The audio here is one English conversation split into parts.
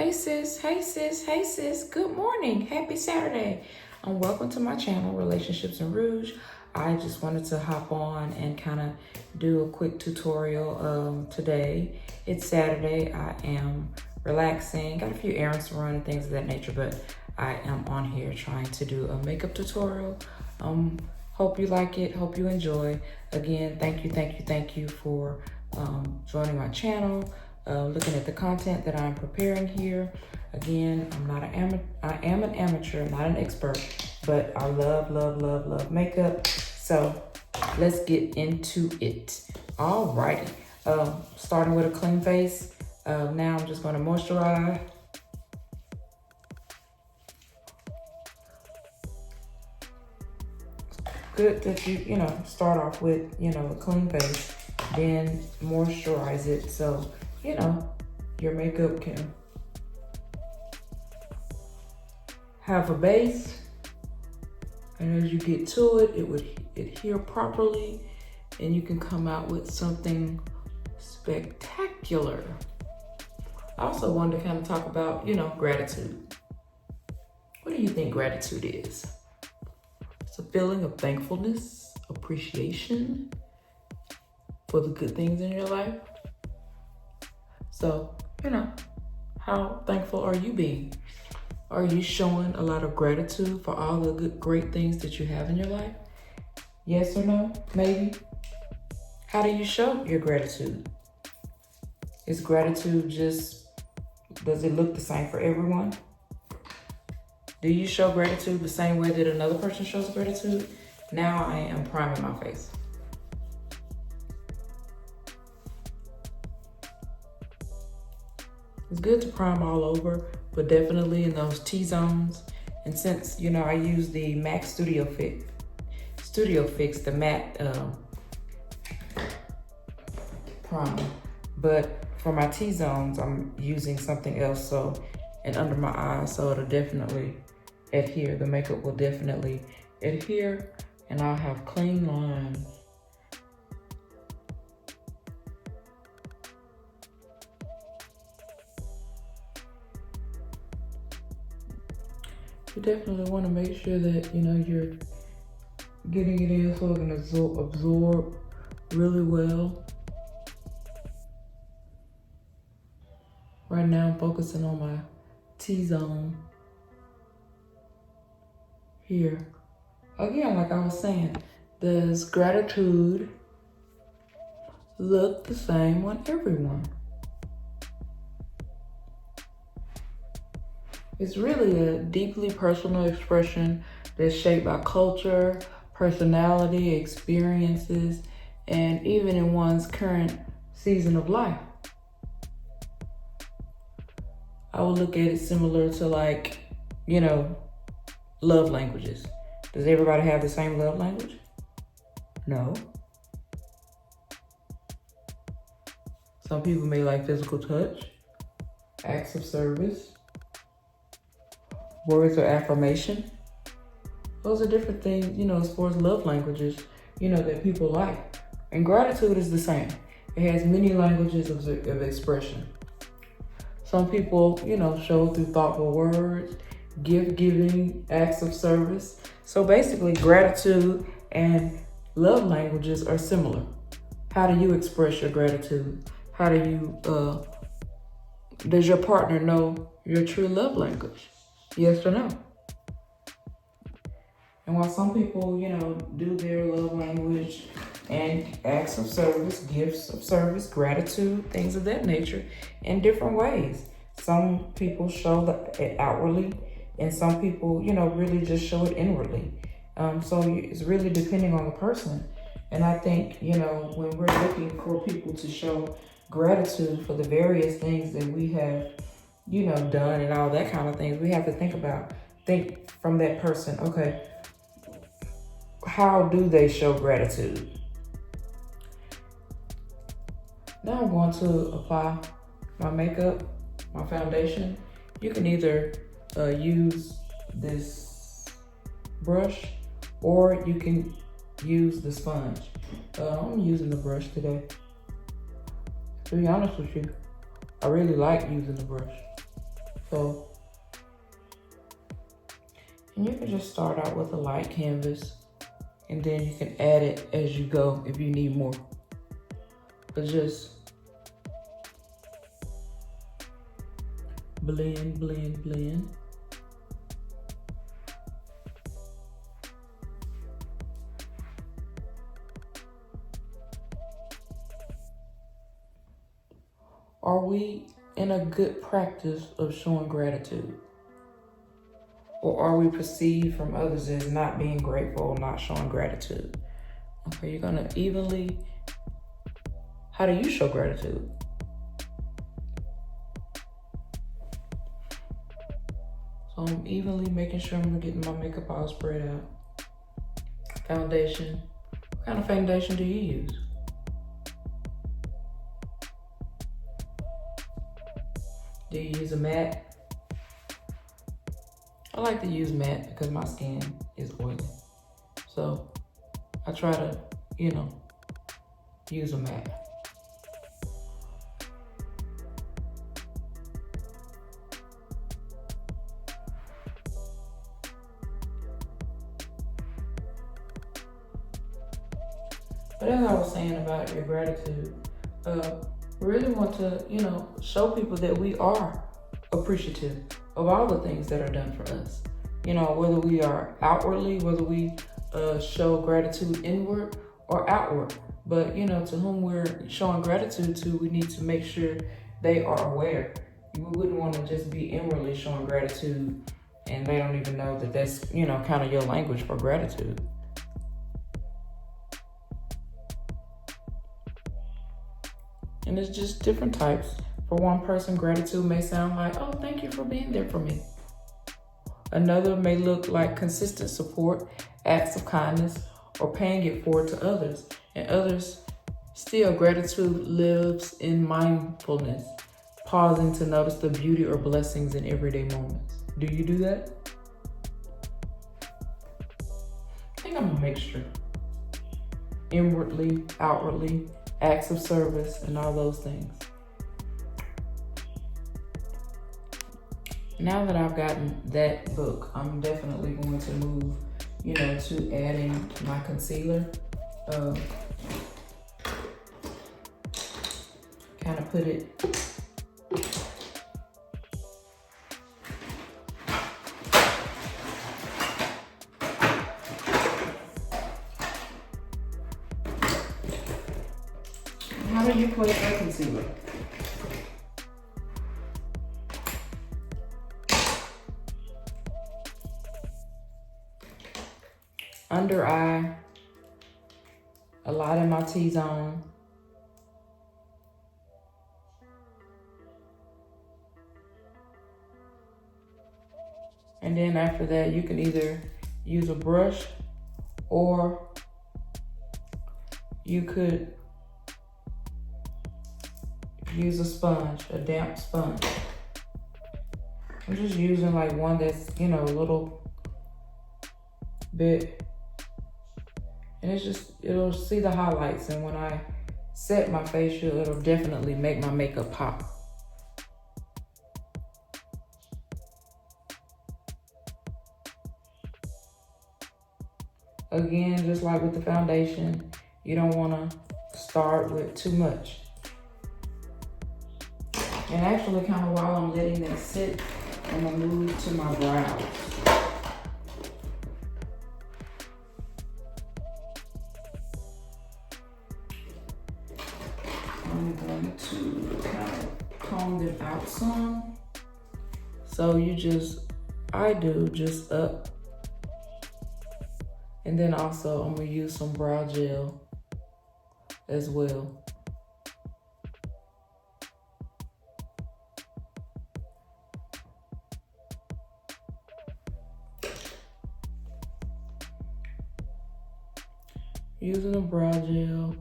Hey sis, hey sis, hey sis, good morning, happy Saturday. Welcome to my channel, Relationships in Rouge. I just wanted to hop on and kind of do a quick tutorial today. It's Saturday, I am relaxing, got a few errands to run and things of that nature, but I am on here trying to do a makeup tutorial. Hope you like it, hope you enjoy. Again, thank you for joining my channel. Looking at the content that I'm preparing here. Again, I am an amateur, not an expert, but I love makeup. So let's get into it. Alrighty, starting with a clean face. Now I'm just gonna moisturize. Good that you start off with, a clean face, then moisturize it. So, your makeup can have a base, and as you get to it, it would adhere properly, and you can come out with something spectacular. I also wanted to kind of talk about, gratitude. What do you think gratitude is? It's a feeling of thankfulness, appreciation for the good things in your life. So, how thankful are you being? Are you showing a lot of gratitude for all the good, great things that you have in your life? Yes or no? Maybe? How do you show your gratitude? Is gratitude does it look the same for everyone? Do you show gratitude the same way that another person shows gratitude? Now I am priming my face. It's good to prime all over, but definitely in those T-zones. And since, I use the MAC Studio Fix, the matte primer. But for my T-zones, I'm using something else. And under my eyes, so it'll definitely adhere. The makeup will definitely adhere, and I'll have clean lines. You definitely want to make sure that, you're getting it in so it can absorb really well. Right now I'm focusing on my T-zone here. Again, like I was saying, does gratitude look the same on everyone? It's really a deeply personal expression that's shaped by culture, personality, experiences, and even in one's current season of life. I would look at it similar to love languages. Does everybody have the same love language? No. Some people may like physical touch, acts of service, words of affirmation. Those are different things, as far as love languages, that people like. And gratitude is the same. It has many languages of expression. Some people, show through thoughtful words, gift giving, acts of service. So basically, gratitude and love languages are similar. How do you express your gratitude? How do you, does your partner know your true love language? Yes or no? And while some people, do their love language and acts of service, gifts of service, gratitude, things of that nature in different ways. Some people show it outwardly, and some people, really just show it inwardly. So it's really depending on the person. And I think, when we're looking for people to show gratitude for the various things that we have done and all that kind of things, we have to think from that person, okay, how do they show gratitude? Now I'm going to apply my makeup, my foundation. You can either use this brush or you can use the sponge. I'm using the brush today. To be honest with you, I really like using the brush. So, and you can just start out with a light canvas, and then you can add it as you go if you need more. But just blend, blend, blend. Are we in a good practice of showing gratitude? Or are we perceived from others as not being grateful, not showing gratitude? Okay, you're gonna evenly, how do you show gratitude? So I'm evenly making sure I'm getting my makeup all spread out. Foundation, what kind of foundation do you use? Do you use a matte? I like to use matte because my skin is oily. So I try to, use a matte. But as I was saying about your gratitude, we really want to, show people that we are appreciative of all the things that are done for us. Whether we are outwardly, whether we show gratitude inward or outward. But, to whom we're showing gratitude to, we need to make sure they are aware. We wouldn't want to just be inwardly showing gratitude and they don't even know that that's, kind of your language for gratitude. And it's just different types. For one person, gratitude may sound like, oh, thank you for being there for me. Another may look like consistent support, acts of kindness, or paying it forward to others. And others, still, gratitude lives in mindfulness, pausing to notice the beauty or blessings in everyday moments. Do you do that? I think I'm a mixture. Inwardly, outwardly, acts of service, and all those things. Now that I've gotten that look, I'm definitely going to move, to adding my concealer. Kind of put it How do you apply your concealer? Under eye, a lot in my T-zone. And then after that, you can either use a brush or you could use a sponge, a damp sponge. I'm just using like one that's, a little bit. And it'll see the highlights. And when I set my facial, it'll definitely make my makeup pop. Again, just like with the foundation, you don't want to start with too much. And actually, kind of while I'm letting that sit, I'm going to move to my brows. I'm going to kind of comb them out some. So I do just up. And then also I'm going to use some brow gel as well. Using a brow gel.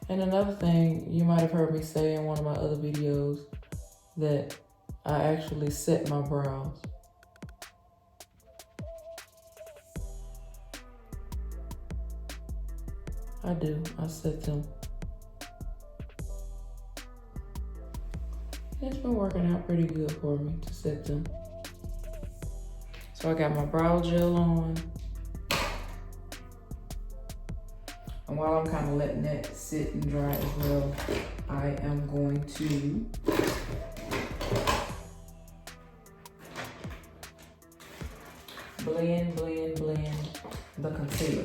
And another thing, you might have heard me say in one of my other videos that I actually set my brows. I do. I set them. It's been working out pretty good for me to set them. So I got my brow gel on. And while I'm kind of letting that sit and dry as well, I am going to blend the concealer.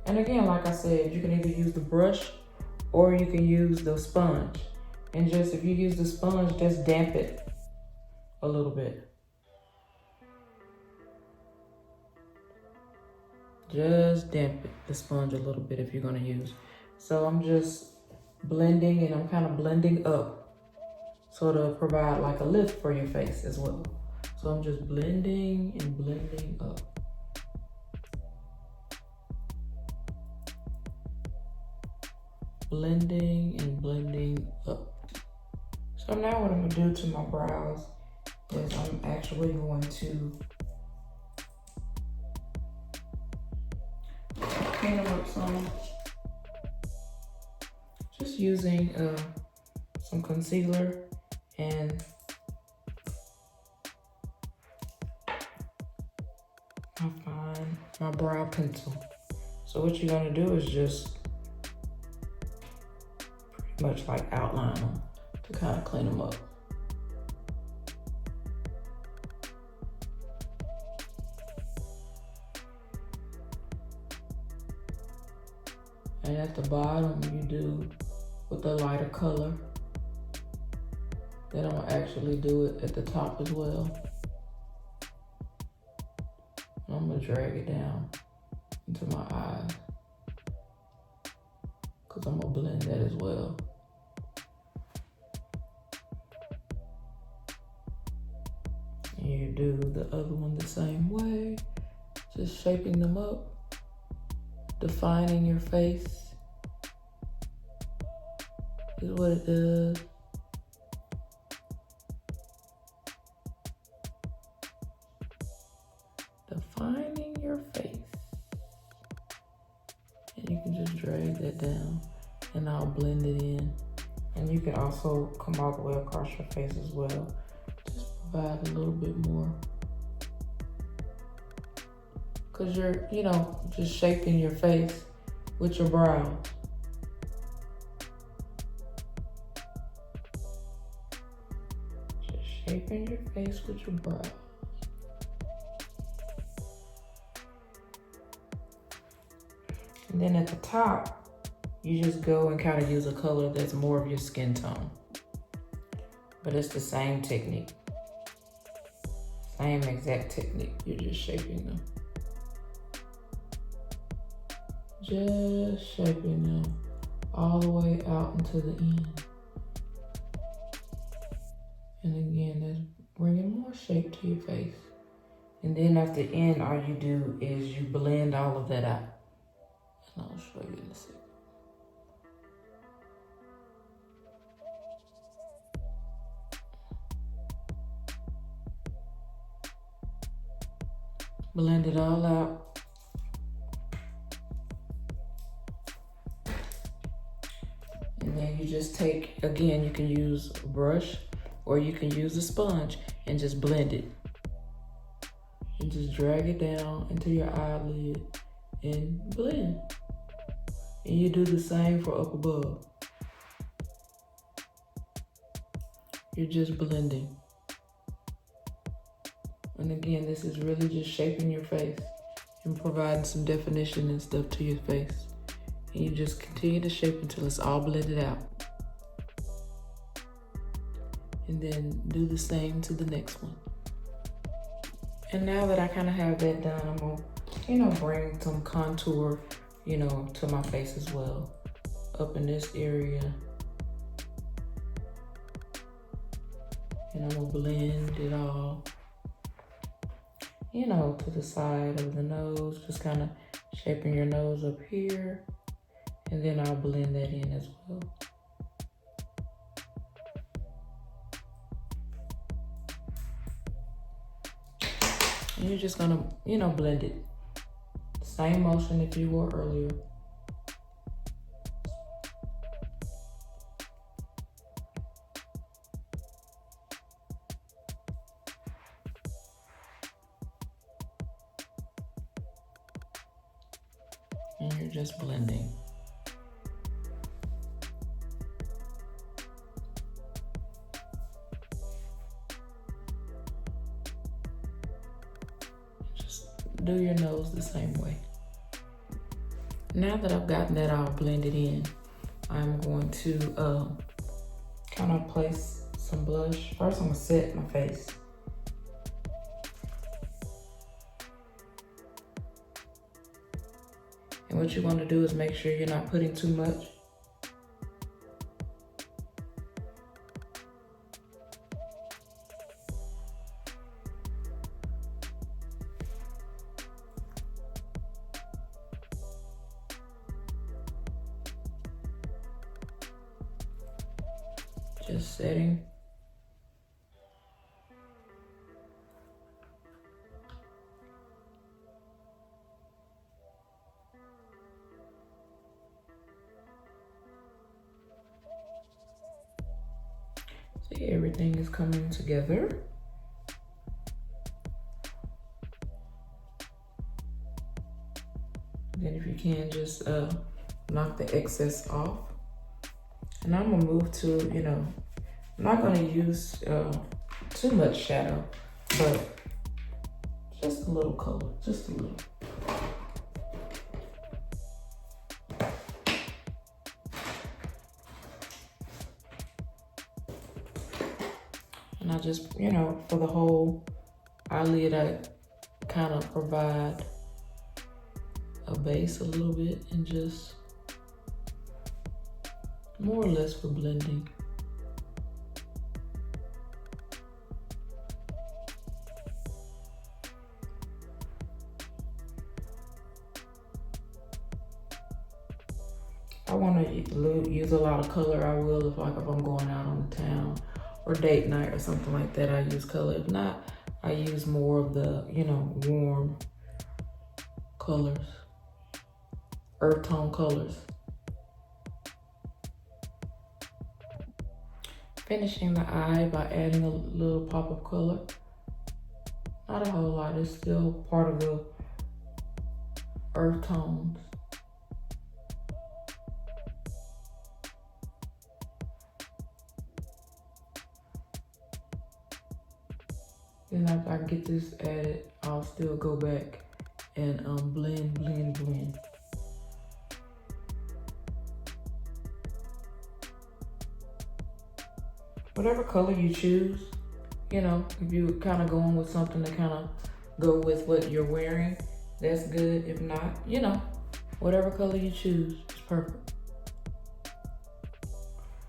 And again, like I said, you can either use the brush or you can use the sponge. And just, if you use the sponge, just damp it a little bit. Just damp it, the sponge a little bit if you're gonna use. So I'm just blending, and I'm kind of blending up so to provide like a lift for your face as well. So I'm just blending and blending up. Blending and blending up. So now what I'm gonna do to my brows is I'm actually going to clean them up some. Just using some concealer and my brow pencil. So what you're gonna do is just pretty much like outline them to kind of clean them up. And at the bottom, you do with the lighter color. Then I'm gonna actually do it at the top as well. And I'm gonna drag it down into my eyes, because I'm gonna blend that as well. And you do the other one the same way, just shaping them up. Defining your face is what it does. Defining your face. And you can just drag that down and I'll blend it in. And you can also come all the way across your face as well. Just provide a little bit more. Because you're, just shaping your face with your brows. Just shaping your face with your brows. And then at the top, you just go and kind of use a color that's more of your skin tone. But it's the same technique. Same exact technique. You're just shaping them. Just shaping them all the way out into the end. And again, that's bringing more shape to your face. And then at the end, all you do is you blend all of that out. And I'll show you in a second. Blend it all out. And then you just take, again, you can use a brush or you can use a sponge and just blend it. And just drag it down into your eyelid and blend. And you do the same for up above. You're just blending. And again, this is really just shaping your face and providing some definition and stuff to your face. And you just continue to shape until it's all blended out. And then do the same to the next one. And now that I kind of have that done, I'm gonna, bring some contour, to my face as well. Up in this area. And I'm gonna blend it all, to the side of the nose, just kind of shaping your nose up here. And then I'll blend that in as well. And you're just gonna, you know, blend it. Same motion that you were earlier. And you're just blending. Just do your nose the same way. Now that I've gotten that all blended in, I'm going to kind of place some blush. First, I'm gonna set my face. And what you want to do is make sure you're not putting too much. Just setting. See, everything is coming together. Then if you can, just knock the excess off. And I'm gonna move to, you know, I'm not gonna use too much shadow, but just a little color, just a little. And I just, you know, for the whole eyelid, I kind of provide a base a little bit and just more or less for blending. If I want to use a lot of color, I will. If I'm going out on the town or date night or something like that, I use color. If not, I use more of the, you know, warm colors, earth tone colors. Finishing the eye by adding a little pop of color. Not a whole lot, it's still part of the earth tones. Then after I get this added, I'll still go back and blend, blend, blend. Whatever color you choose, you know, if you're kind of going with something to kind of go with what you're wearing, that's good. If not, you know, whatever color you choose is perfect.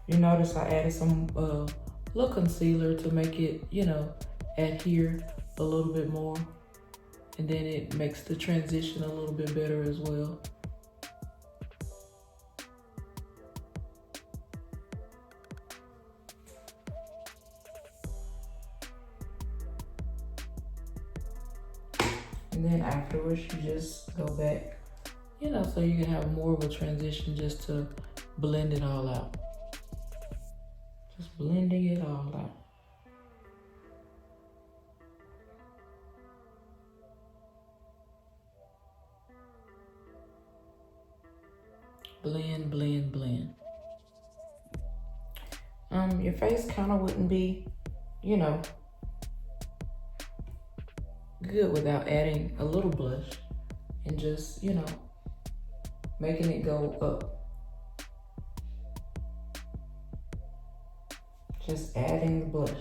You notice I added some little concealer to make it, you know, adhere a little bit more. And then it makes the transition a little bit better as well. And then afterwards, you just go back, you know, so you can have more of a transition just to blend it all out. Just blending it all out. Blend, blend, blend. Your face kind of wouldn't be, you know, good without adding a little blush and just, you know, making it go up. Just adding the blush.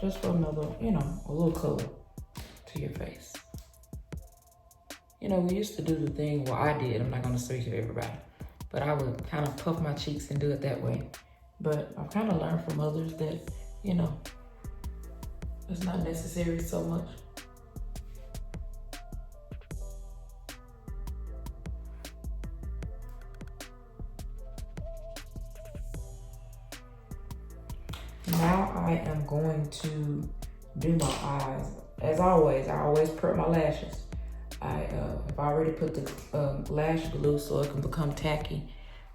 Just for another, you know, a little color to your face. You know, we used to do the thing, well, I did, I'm not gonna speak to everybody, but I would kind of puff my cheeks and do it that way. But I've kind of learned from others that, you know, it's not necessary so much. Now I am going to do my eyes. As always, I always prep my lashes. I've already put the lash glue so it can become tacky.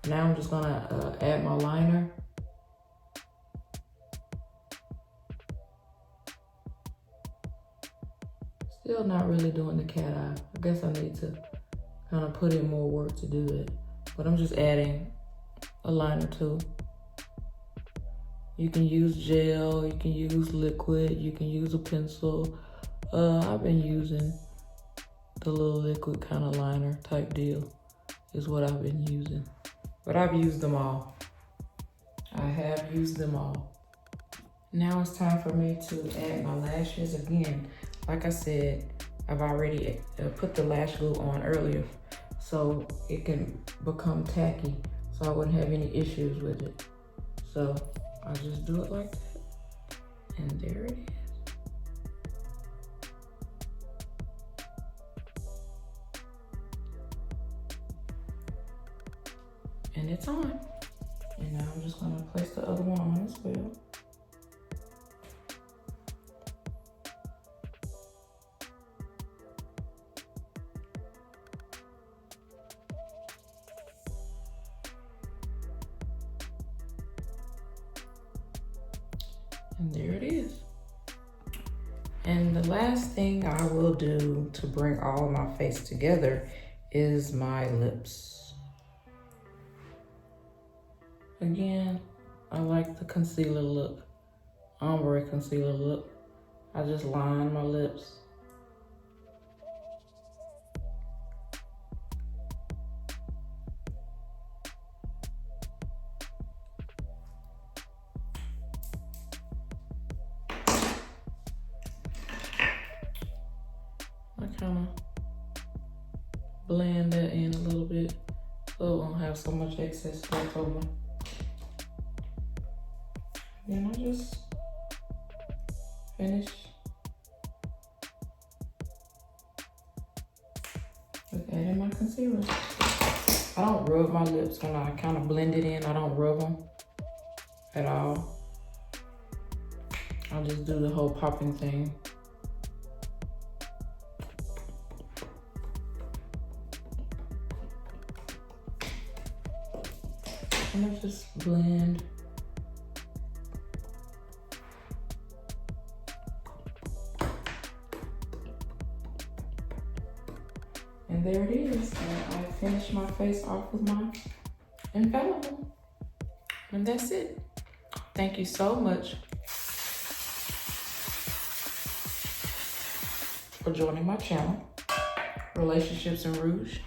Now I'm just gonna add my liner. Still not really doing the cat eye. I guess I need to kind of put in more work to do it. But I'm just adding a liner too. You can use gel, you can use liquid, you can use a pencil. I've been using the little liquid kind of liner type deal is what I've been using. But I've used them all. I have used them all. Now it's time for me to add my lashes again. Like I said, I've already put the lash glue on earlier so it can become tacky so I wouldn't have any issues with it. So I just do it like that. And there it is. And it's on. And now I'm just gonna place the other one on as well. And there it is. And the last thing I will do to bring all of my face together is my lips. Again, I like the concealer look, ombre concealer look. I just line my lips. I kind of blend that in a little bit so it won't have so much excess left over. Then I just finish with adding my concealer. I don't rub my lips when I kind of blend it in. I don't rub them at all. I'll just do the whole popping thing. And I just blend. And there it is. And I finished my face off with my infallible. And that's it. Thank you so much for joining my channel, Relationships in Rouge.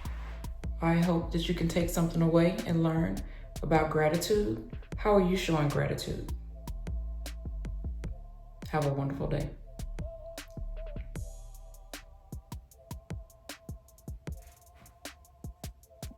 I hope that you can take something away and learn about gratitude. How are you showing gratitude? Have a wonderful day.